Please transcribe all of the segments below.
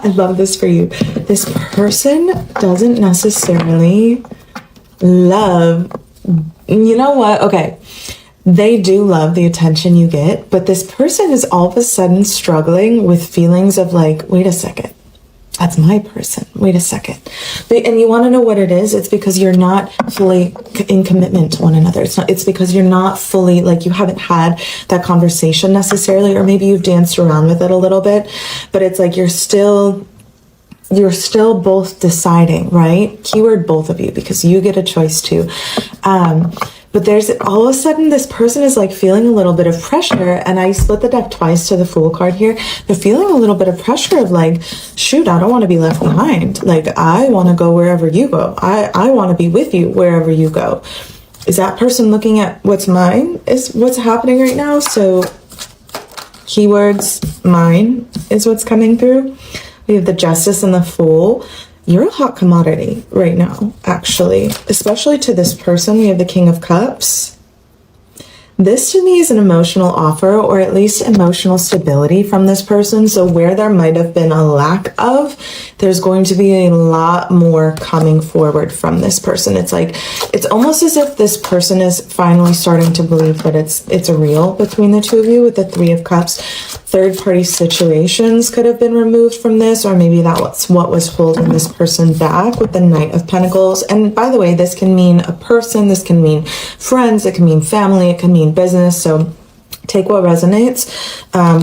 I love this for you. This person doesn't necessarily love, you know what? Okay. They do love the attention you get, but this person is all of a sudden struggling with feelings of like, wait a second, that's my person. Wait a second. And you want to know what it is? It's because you're not fully in commitment to one another. It's because you're not fully, like, you haven't had that conversation necessarily, or maybe you've danced around with it a little bit, but it's like you're still both deciding, right? Keyword both of you, because you get a choice too. But there's all of a sudden this person is like feeling a little bit of pressure, and I split the deck twice to the Fool card here. They're feeling a little bit of pressure of like, shoot, I don't want to be left behind. Like, I want to go wherever you go. I want to be with you wherever you go. Is that person looking at what's mine is what's happening right now? So keywords, mine is what's coming through. We have the Justice and the Fool. You're a hot commodity right now, actually, especially to this person. We have the King of Cups. This to me is an emotional offer, or at least emotional stability from this person. So where there might have been a lack of, there's going to be a lot more coming forward from this person. It's like, it's almost as if this person is finally starting to believe that it's a real between the two of you. With the Three of Cups, third party situations could have been removed from this, or maybe that's what was holding this person back with the Knight of Pentacles. And by the way, this can mean a person, this can mean friends, it can mean family, it can mean business. So take what resonates,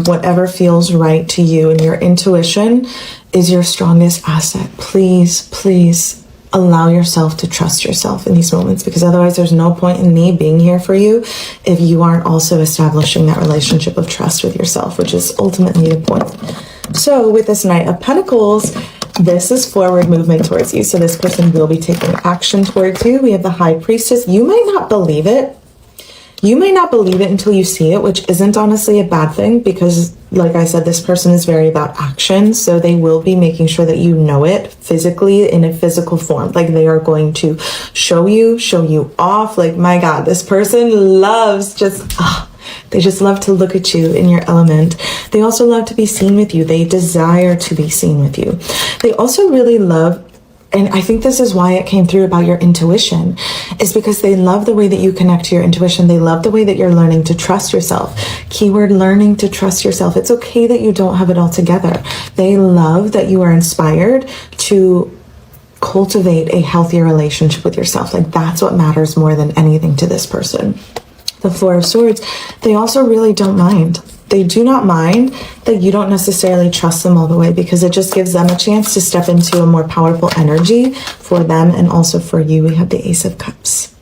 whatever feels right to you, and your intuition is your strongest asset. Please allow yourself to trust yourself in these moments, because otherwise there's no point in me being here for you if you aren't also establishing that relationship of trust with yourself, which is ultimately the point. So with this Knight of Pentacles, this is forward movement towards you. So this person will be taking action towards you. We have the High Priestess. You might not believe it. You may not believe it until you see it, which isn't honestly a bad thing, because like I said, this person is very about action. So they will be making sure that you know it physically, in a physical form. Like, they are going to show you off. Like, my God, this person loves they just love to look at you in your element. They also love to be seen with you. They desire to be seen with you. They also really love, and I think this is why it came through about your intuition, is because they love the way that you connect to your intuition. They love the way that you're learning to trust yourself. Keyword, learning to trust yourself. It's okay that you don't have it all together. They love that you are inspired to cultivate a healthier relationship with yourself. Like, that's what matters more than anything to this person. The Four of Swords, they also really don't mind. They do not mind that you don't necessarily trust them all the way, because it just gives them a chance to step into a more powerful energy for them and also for you. We have the Ace of Cups.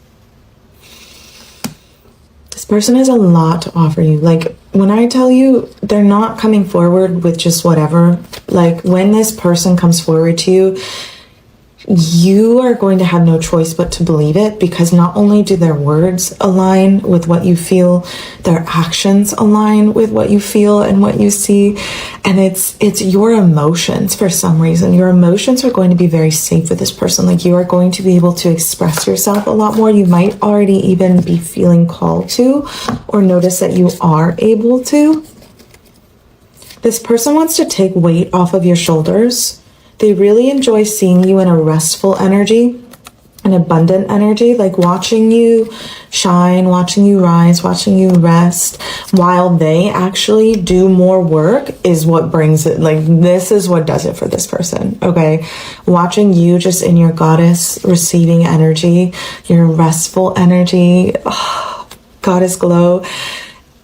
This person has a lot to offer you. Like, when I tell you, they're not coming forward with just whatever. Like, when this person comes forward to you, you are going to have no choice but to believe it, because not only do their words align with what you feel, their actions align with what you feel and what you see. And it's your emotions. For some reason, your emotions are going to be very safe with this person. Like, you are going to be able to express yourself a lot more. You might already even be feeling called to, or notice that you are able to. This person wants to take weight off of your shoulders. They really enjoy seeing you in a restful energy, an abundant energy, like watching you shine, watching you rise, watching you rest, while they actually do more work is what brings it. Like, this is what does it for this person, okay? Watching you just in your goddess receiving energy, your restful energy, goddess glow.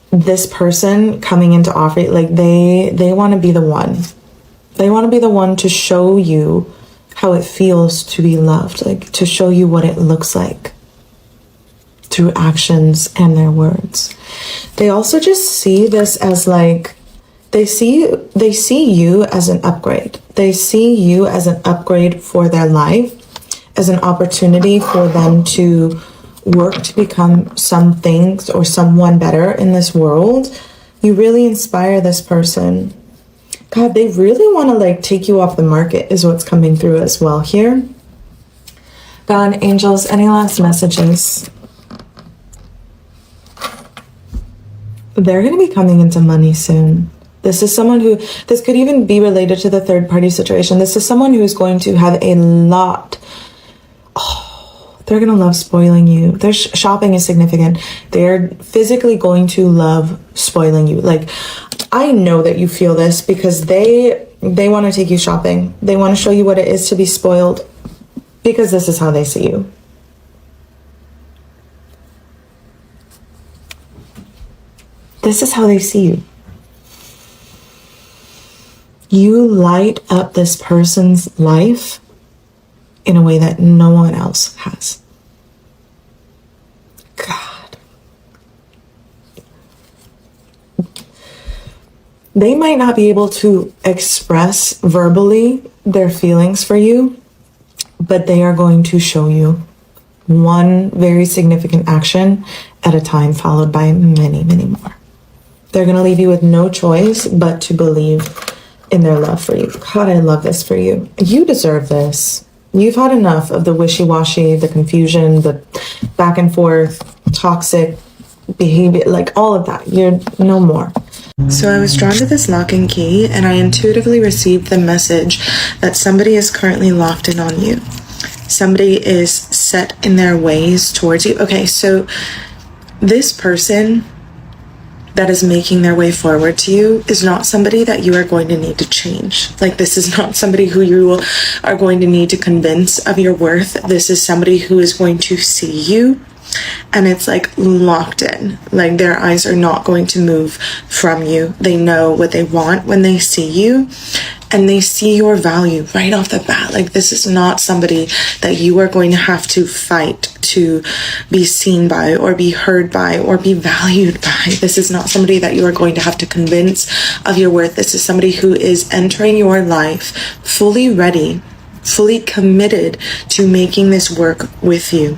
This person coming into offer, like, they want to be the one. They want to be the one to show you how it feels to be loved, like to show you what it looks like through actions and their words. They also just see this as like, they see you as an upgrade. They see you as an upgrade for their life, as an opportunity for them to work to become some things or someone better in this world. You really inspire this person. God, they really want to like take you off the market is what's coming through as well here. God, angels, any last messages? They're going to be coming into money soon. This is someone who, this could even be related to the third party situation. This is someone who is going to have a lot. Oh, they're going to love spoiling you. Their shopping is significant. They're physically going to love spoiling you. Like, I know that you feel this because they want to take you shopping. They want to show you what it is to be spoiled because this is how they see you. This is how they see you. You light up this person's life in a way that no one else has. God. They might not be able to express verbally their feelings for you, but they are going to show you one very significant action at a time, followed by many, many more. They're going to leave you with no choice but to believe in their love for you. God, I love this for you. You deserve this. You've had enough of the wishy-washy, the confusion, the back and forth, toxic behavior, like all of that. You're no more. So I was drawn to this lock and key, and I intuitively received the message that somebody is currently locked in on you. Somebody is set in their ways towards you. Okay, so this person that is making their way forward to you is not somebody that you are going to need to change. Like, this is not somebody who you are going to need to convince of your worth. This is somebody who is going to see you, and it's like locked in. Like, their eyes are not going to move from you. They know what they want when they see you, and they see your value right off the bat. Like, this is not somebody that you are going to have to fight to be seen by or be heard by or be valued by. This is not somebody that you are going to have to convince of your worth. This is somebody who is entering your life fully ready, fully committed to making this work with you,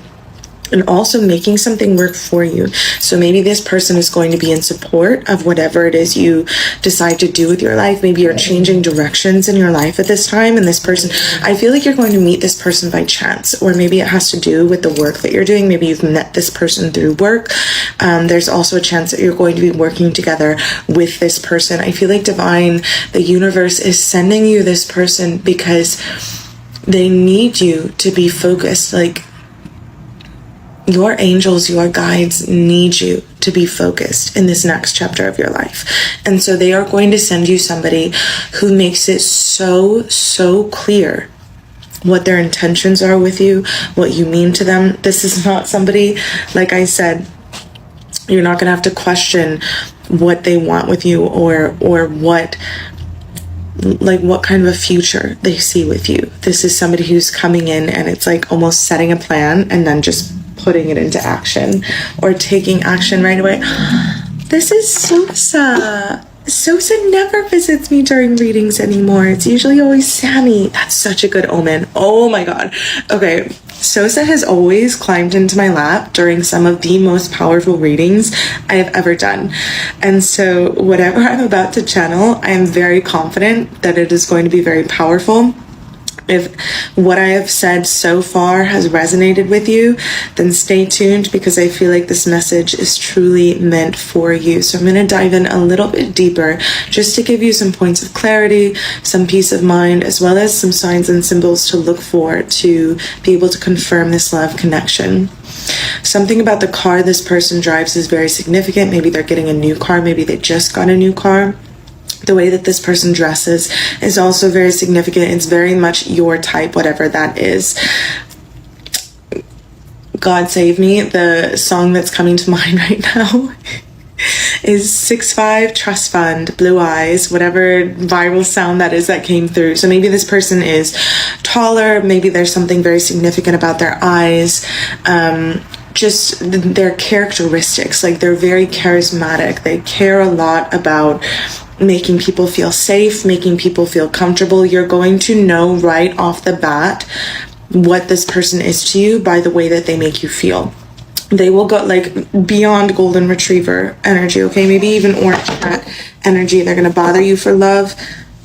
and also making something work for you. So maybe this person is going to be in support of whatever it is you decide to do with your life. Maybe you're changing directions in your life at this time, and this person, I feel like you're going to meet this person by chance, or maybe it has to do with the work that you're doing. Maybe you've met this person through work. There's also a chance that you're going to be working together with this person. I feel like divine, the universe is sending you this person because they need you to be focused. Like, your angels, your guides need you to be focused in this next chapter of your life. And so they are going to send you somebody who makes it so clear what their intentions are with you, what you mean to them. This is not somebody, like I said, you're not going to have to question what they want with you or what kind of a future they see with you. This is somebody who's coming in and it's like almost setting a plan and then just putting it into action or taking action right away. This is Sosa. Sosa never visits me during readings anymore. It's usually always Sammy. That's such a good omen. Oh my God. Okay. Sosa has always climbed into my lap during some of the most powerful readings I have ever done. And so whatever I'm about to channel, I am very confident that it is going to be very powerful. If what I have said so far has resonated with you, then stay tuned because I feel like this message is truly meant for you. So I'm going to dive in a little bit deeper just to give you some points of clarity, some peace of mind, as well as some signs and symbols to look for to be able to confirm this love connection. Something about the car this person drives is very significant. Maybe they're getting a new car. Maybe they just got a new car. The way that this person dresses is also very significant. It's very much your type, whatever that is. God Save Me, the song that's coming to mind right now is 6'5", Trust Fund, Blue Eyes, whatever viral sound that is that came through. So maybe this person is taller. Maybe there's something very significant about their eyes. Just their characteristics, like they're very charismatic. They care a lot about making people feel safe, making people feel comfortable. You're going to know right off the bat what this person is to you by the way that they make you feel. They will go like beyond golden retriever energy, okay? Maybe even orange cat energy. They're going to bother you for love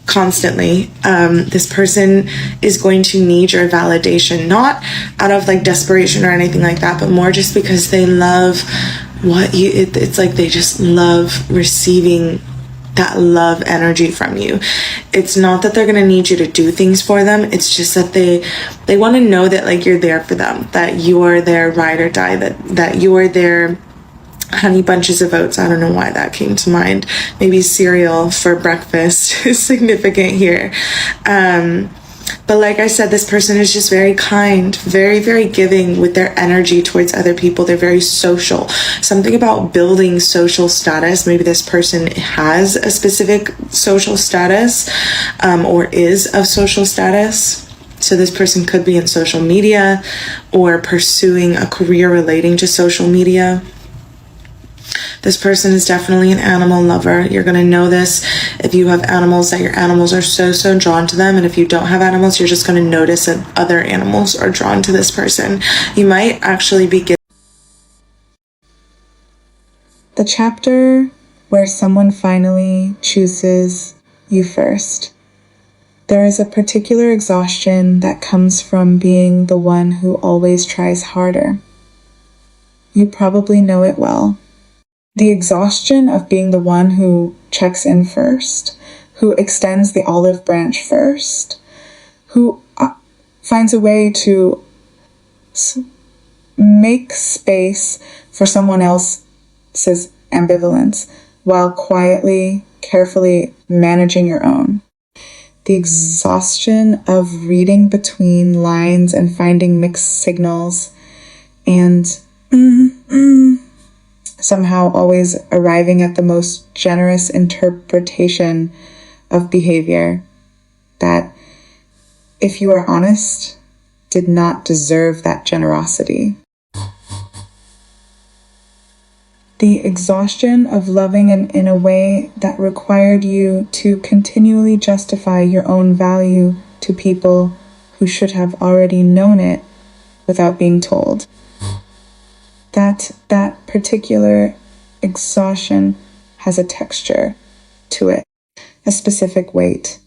constantly. This person is going to need your validation, not out of like desperation or anything like that, but more just because they love what you, it's like they just love receiving that love energy from you. It's not that they're going to need you to do things for them. It's just that they want to know that like you're there for them, that you're their ride or die, that you're their honey bunches of oats. I don't know why that came to mind. Maybe cereal for breakfast is significant here. But like I said, this person is just very kind, very, very giving with their energy towards other people. They're very social. Something about building social status. Maybe this person has a specific social status, or is of social status. So this person could be in social media or pursuing a career relating to social media. This person is definitely an animal lover. You're going to know this if you have animals, that your animals are so drawn to them. And if you don't have animals, you're just going to notice that other animals are drawn to this person. You might actually be given the chapter where someone finally chooses you first. There is a particular exhaustion that comes from being the one who always tries harder. You probably know it well. The exhaustion of being the one who checks in first, who extends the olive branch first, who finds a way to make space for someone else's ambivalence while quietly, carefully managing your own. The exhaustion of reading between lines and finding mixed signals and somehow always arriving at the most generous interpretation of behavior that, if you are honest, did not deserve that generosity. The exhaustion of loving in a way that required you to continually justify your own value to people who should have already known it without being told. That particular exhaustion has a texture to it, a specific weight.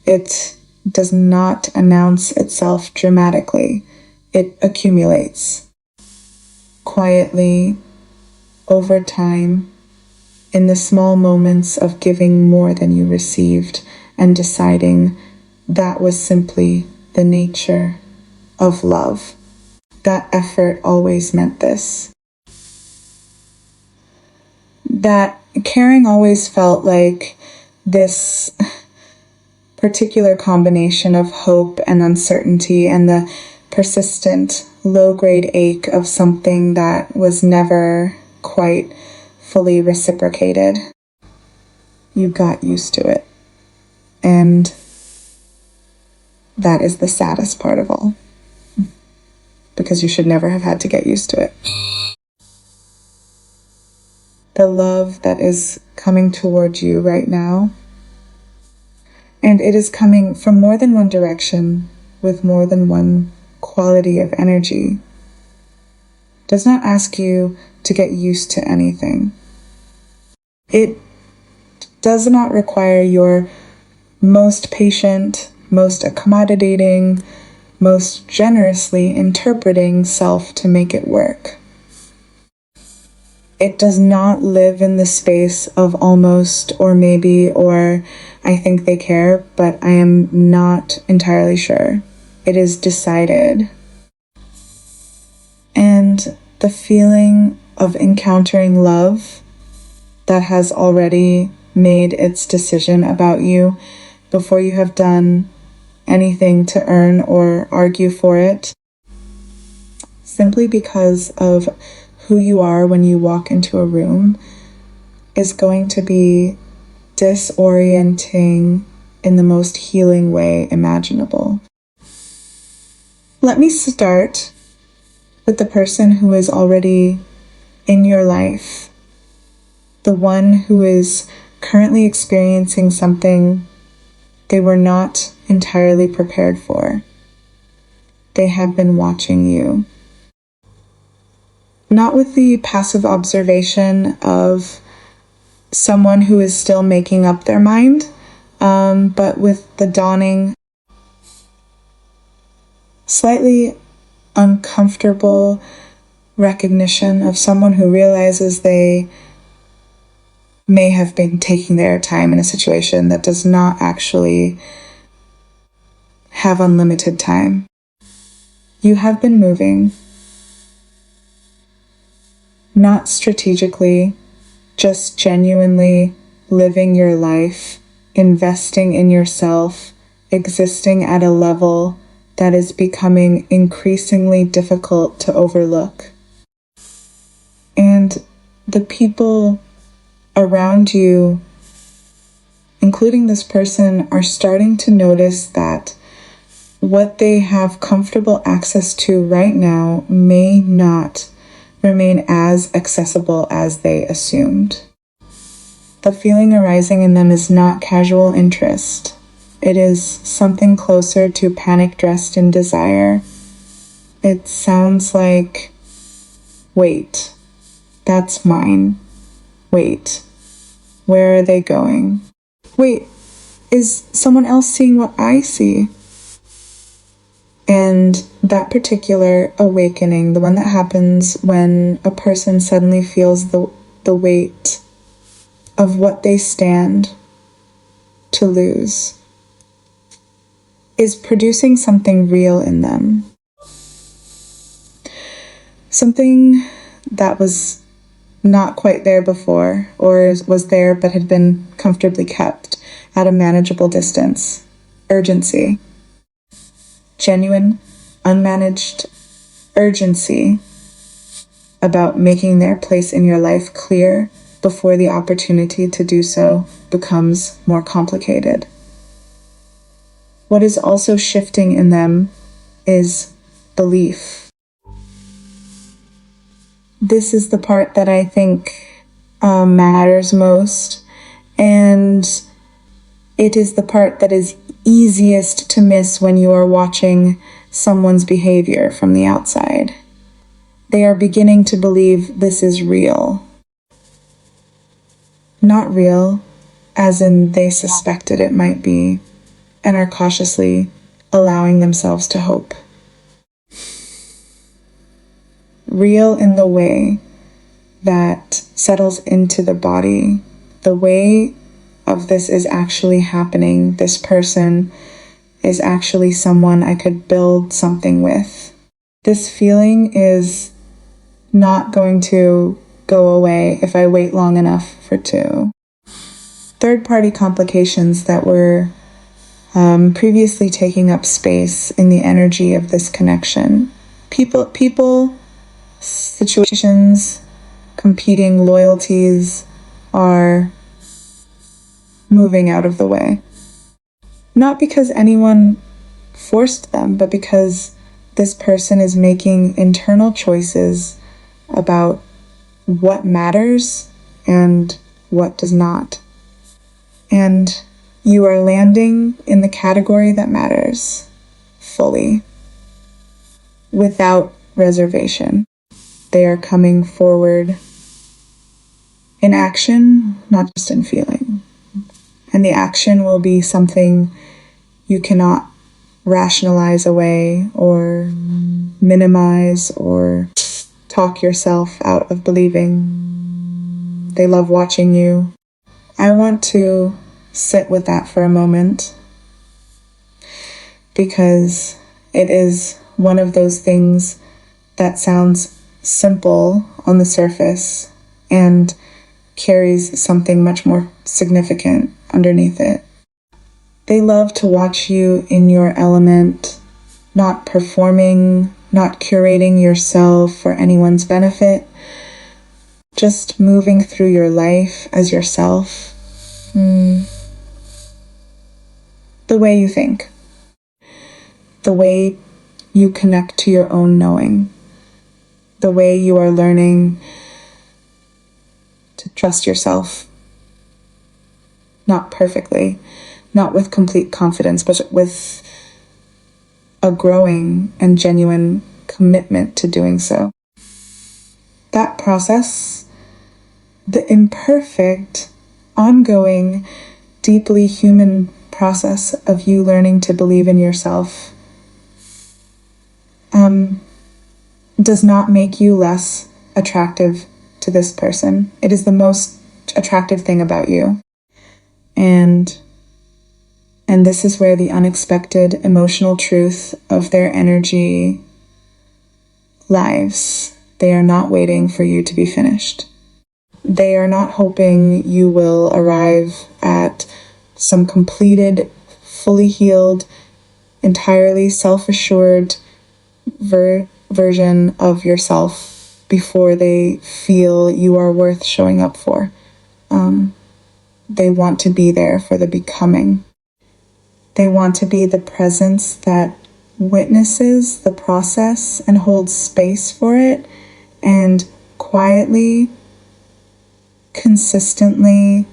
It does not announce itself dramatically. It accumulates quietly over time in the small moments of giving more than you received and deciding that was simply the nature of love. That effort always meant this. That caring always felt like this particular combination of hope and uncertainty and the persistent low-grade ache of something that was never quite fully reciprocated. You got used to it. And that is the saddest part of all. Because you should never have had to get used to it. The love that is coming toward you right now, and it is coming from more than one direction with more than one quality of energy, does not ask you to get used to anything. It does not require your most patient, most accommodating, most generously interpreting self to make it work. It does not live in the space of almost or maybe or I think they care, but I am not entirely sure. It is decided. And the feeling of encountering love that has already made its decision about you before you have done anything to earn or argue for it, simply because of who you are when you walk into a room, is going to be disorienting in the most healing way imaginable. Let me start with the person who is already in your life, the one who is currently experiencing something they were not entirely prepared for. They have been watching you. Not with the passive observation of someone who is still making up their mind, but with the dawning, slightly uncomfortable recognition of someone who realizes they may have been taking their time in a situation that does not actually have unlimited time. You have been moving, not strategically, just genuinely living your life, investing in yourself, existing at a level that is becoming increasingly difficult to overlook. And the people around you, including this person, are starting to notice that what they have comfortable access to right now may not remain as accessible as they assumed. The feeling arising in them is not casual interest. It is something closer to panic dressed in desire. It sounds like, wait, that's mine. Wait, where are they going? Wait, is someone else seeing what I see? And that particular awakening, the one that happens when a person suddenly feels the weight of what they stand to lose, is producing something real in them. Something that was not quite there before, or was there but had been comfortably kept at a manageable distance. Urgency. Genuine, unmanaged urgency about making their place in your life clear before the opportunity to do so becomes more complicated. What is also shifting in them is belief. This is the part that I think matters most, and it is the part that is easiest to miss when you are watching someone's behavior from the outside. They are beginning to believe this is real. Not real, as in they suspected it might be, and are cautiously allowing themselves to hope. Real in the way that settles into the body, the way of this is actually happening. This person is actually someone I could build something with. This feeling is not going to go away if I wait long enough for it to. Third-party complications that were previously taking up space in the energy of this connection. People, situations, competing loyalties are moving out of the way. Not because anyone forced them, but because this person is making internal choices about what matters and what does not. And you are landing in the category that matters fully, without reservation. They are coming forward in action, not just in feeling. And the action will be something you cannot rationalize away or minimize or talk yourself out of believing. They love watching you. I want to sit with that for a moment, because it is one of those things that sounds simple on the surface and carries something much more significant underneath it. They love to watch you in your element, not performing, not curating yourself for anyone's benefit, just moving through your life as yourself. The way you think. The way you connect to your own knowing. The way you are learning to trust yourself. Not perfectly, not with complete confidence, but with a growing and genuine commitment to doing so. That process, the imperfect, ongoing, deeply human process of you learning to believe in yourself, does not make you less attractive to this person. It is the most attractive thing about you. And this is where the unexpected emotional truth of their energy lies. They are not waiting for you to be finished. They are not hoping you will arrive at some completed, fully healed, entirely self-assured version of yourself before they feel you are worth showing up for. They want to be there for the becoming. They want to be the presence that witnesses the process and holds space for it, and quietly, consistently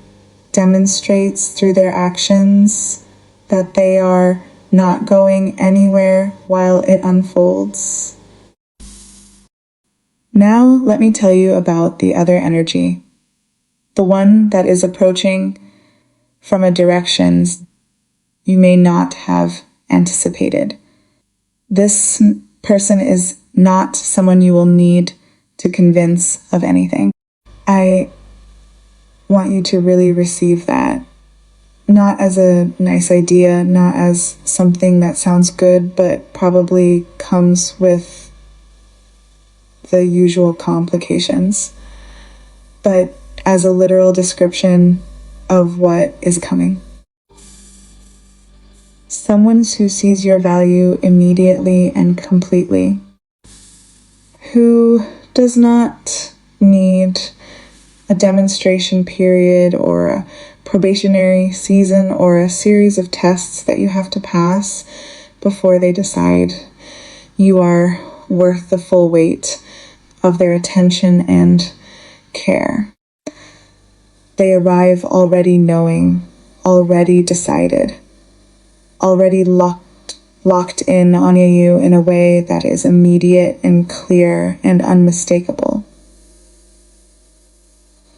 demonstrates through their actions that they are not going anywhere while it unfolds. Now, let me tell you about the other energy, the one that is approaching from a direction you may not have anticipated. This person is not someone you will need to convince of anything. I want you to really receive that. Not as a nice idea, not as something that sounds good, but probably comes with the usual complications, but as a literal description of what is coming. Someone who sees your value immediately and completely, who does not need a demonstration period or a probationary season or a series of tests that you have to pass before they decide you are worth the full weight of their attention and care. They arrive already knowing, already decided, already locked in on you in a way that is immediate and clear and unmistakable.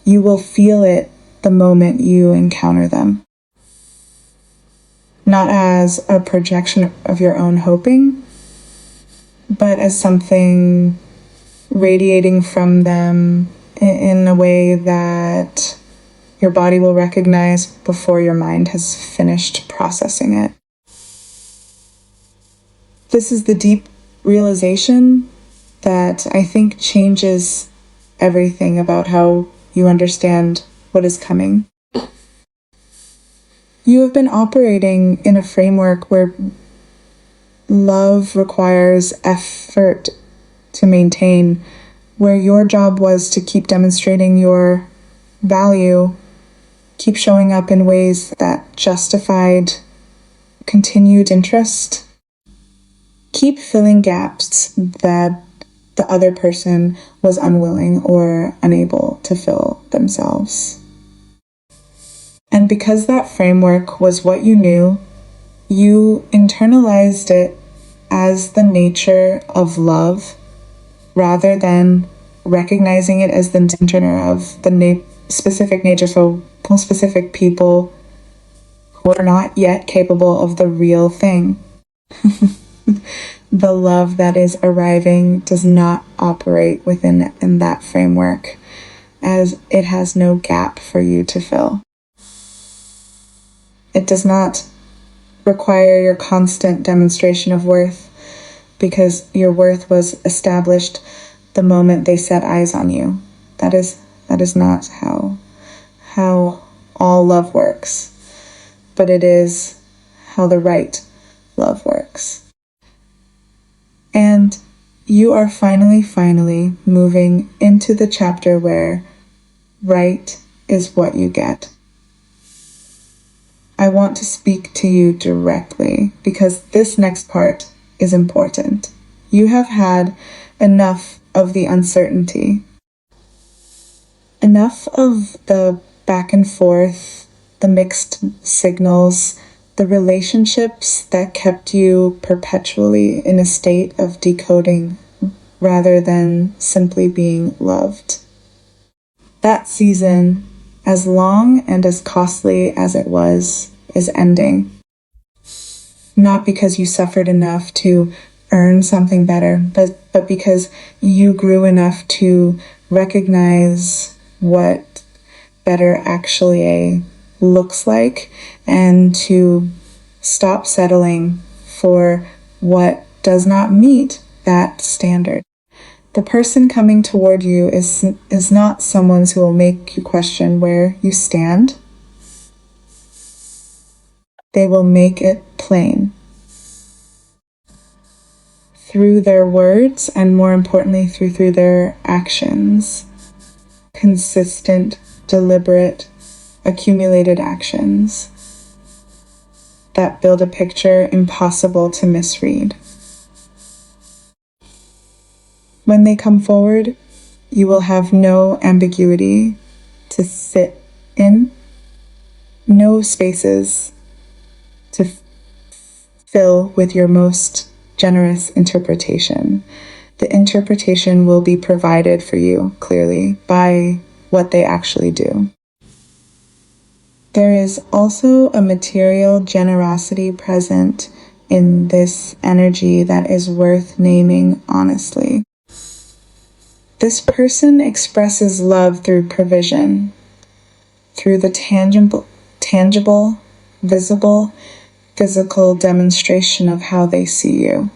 You will feel it the moment you encounter them. Not as a projection of your own hoping, but as something radiating from them in a way that your body will recognize before your mind has finished processing it. This is the deep realization that I think changes everything about how you understand what is coming. You have been operating in a framework where love requires effort to maintain, where your job was to keep demonstrating your value, keep showing up in ways that justified continued interest, keep filling gaps that the other person was unwilling or unable to fill themselves. And because that framework was what you knew, you internalized it as the nature of love rather than recognizing it as the nature of the specific nature, so specific people who are not yet capable of the real thing. The love that is arriving does not operate within that framework, as it has no gap for you to fill. It does not require your constant demonstration of worth, because your worth was established the moment they set eyes on you. That is not how all love works, but it is how the right love works. And you are finally moving into the chapter where right is what you get. I want to speak to you directly because this next part is important. You have had enough of the uncertainty, enough of the back and forth, the mixed signals, the relationships that kept you perpetually in a state of decoding rather than simply being loved. That season, as long and as costly as it was, is ending. Not because you suffered enough to earn something better, but because you grew enough to recognize what better actually looks like, and to stop settling for what does not meet that standard. The person coming toward you is not someone who will make you question where you stand. They will make it plain through their words, and more importantly, through their actions. Consistent, deliberate, accumulated actions that build a picture impossible to misread. When they come forward, you will have no ambiguity to sit in, no spaces to fill with your most generous interpretation. The interpretation will be provided for you clearly by what they actually do. There is also a material generosity present in this energy that is worth naming honestly. This person expresses love through provision, through the tangible, visible, physical demonstration of how they see you.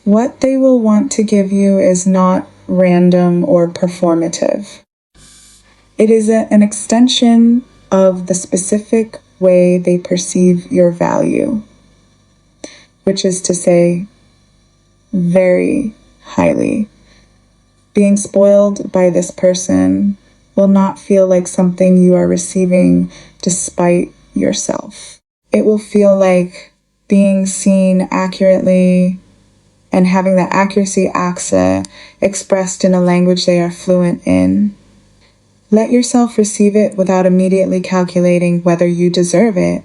What they will want to give you is not random or performative. It is an extension of the specific way they perceive your value, which is to say, very highly. Being spoiled by this person will not feel like something you are receiving despite yourself. It will feel like being seen accurately and having that accuracy expressed in a language they are fluent in. Let yourself receive it without immediately calculating whether you deserve it.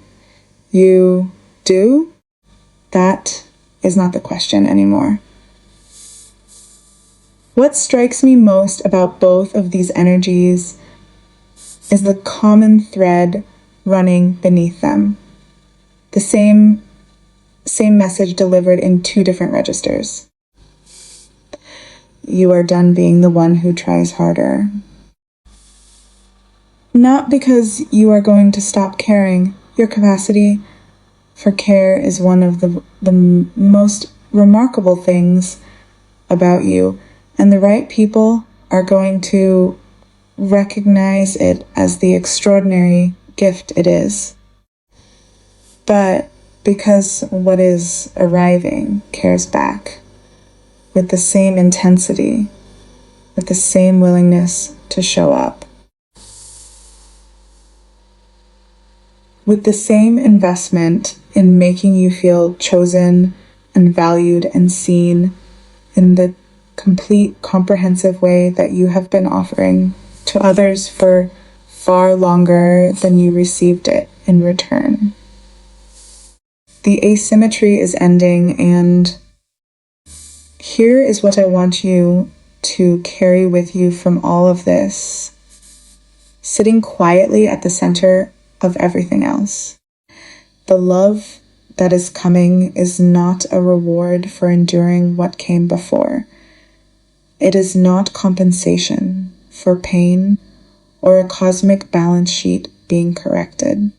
You do? That is not the question anymore. What strikes me most about both of these energies is the common thread running beneath them. The same message delivered in two different registers. You are done being the one who tries harder. Not because you are going to stop caring. Your capacity for care is one of the most remarkable things about you, and the right people are going to recognize it as the extraordinary gift it is. But because what is arriving cares back with the same intensity, with the same willingness to show up, with the same investment in making you feel chosen and valued and seen in the complete, comprehensive way that you have been offering to others for far longer than you received it in return. The asymmetry is ending, and here is what I want you to carry with you from all of this, sitting quietly at the center of everything else. The love that is coming is not a reward for enduring what came before. It is not compensation for pain or a cosmic balance sheet being corrected.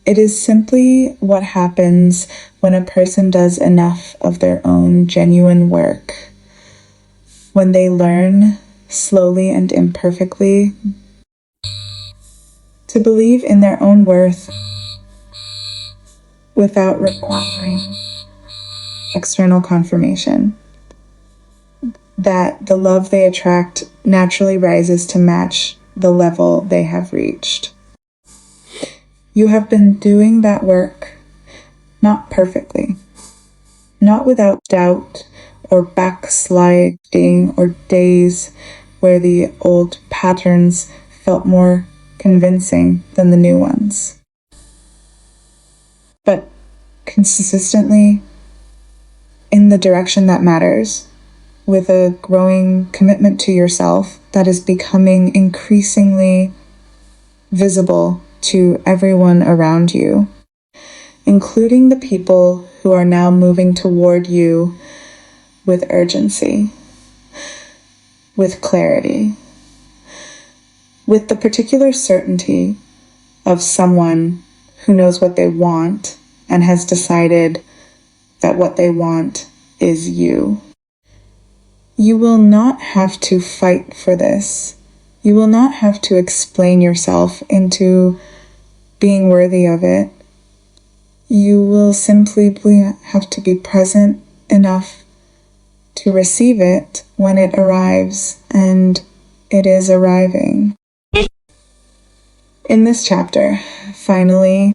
It is simply what happens when a person does enough of their own genuine work, when they learn, slowly and imperfectly, to believe in their own worth without requiring external confirmation. That the love they attract naturally rises to match the level they have reached. You have been doing that work, not perfectly, not without doubt or backsliding or days where the old patterns felt more convincing than the new ones, but consistently in the direction that matters, with a growing commitment to yourself that is becoming increasingly visible to everyone around you, including the people who are now moving toward you with urgency, with clarity, with the particular certainty of someone who knows what they want and has decided that what they want is you. You will not have to fight for this. You will not have to explain yourself into being worthy of it. You will simply have to be present enough to receive it when it arrives, and it is arriving. In this chapter, finally,